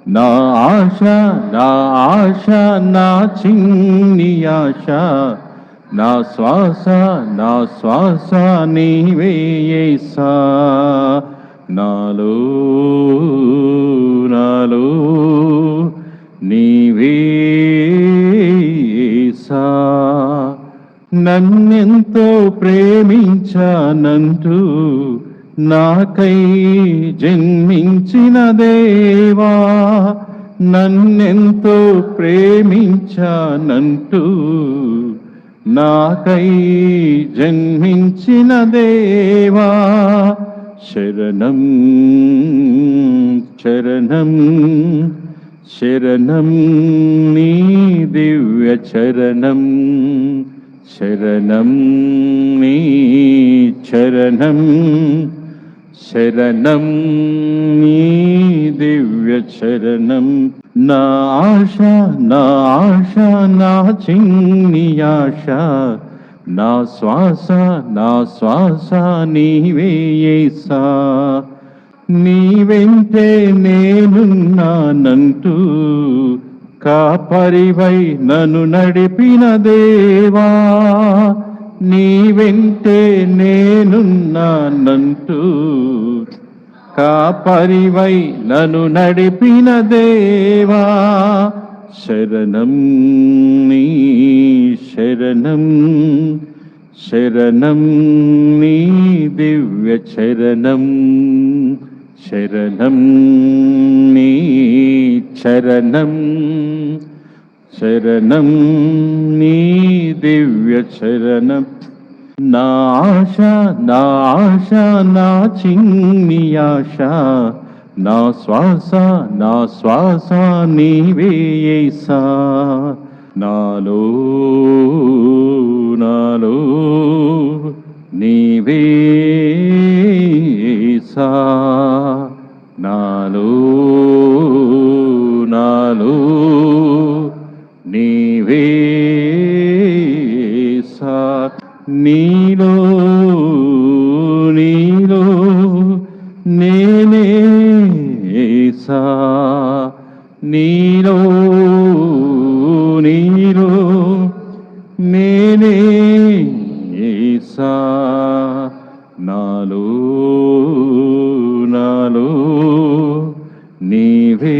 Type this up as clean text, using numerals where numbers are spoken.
నా ఆశ నా ఆశ నా చిన్ని ఆశ, నా శ్వాస నీవే యేసా. నాలో నాలో నీవే యేసా. నన్నెంతో ప్రేమించానంటూ నాకై జన్మించిన దేవా, నన్నెంతో ప్రేమించానంటూ నాకై జన్మించిన దేవా, శరణం శరణం శరణం నీ దివ్య చరణం, శరణం నీ చరణం, శరణం నీ దివ్య చరణం. నా ఆశ నా చిన్ని ఆశ, నా శ్వాస నీవే యేసా. నీ వెంటే నేనున్నానంటూ కాపరివై నన్ను నడిపిన దేవా, నీ వెంటే నేనున్నానంటూ కాపరివై నన్ను నడిపిన దేవా, శరణం నీ శరణం, శరణం నీ దివ్య చరణం, శరణం నీ చరణం, శరణం నీ దివ్య చరణం. నా ఆశ నా చిన్ని ఆశ, నా శ్వాస నీవే యేసా. నాలో నాలో నీవే యేసా. నాలో నాలో నీవే యేసా. నీలో నీలో నేనే యేసా. నీలో నీలో నేనే యేసా. నాలో నాలో నీవే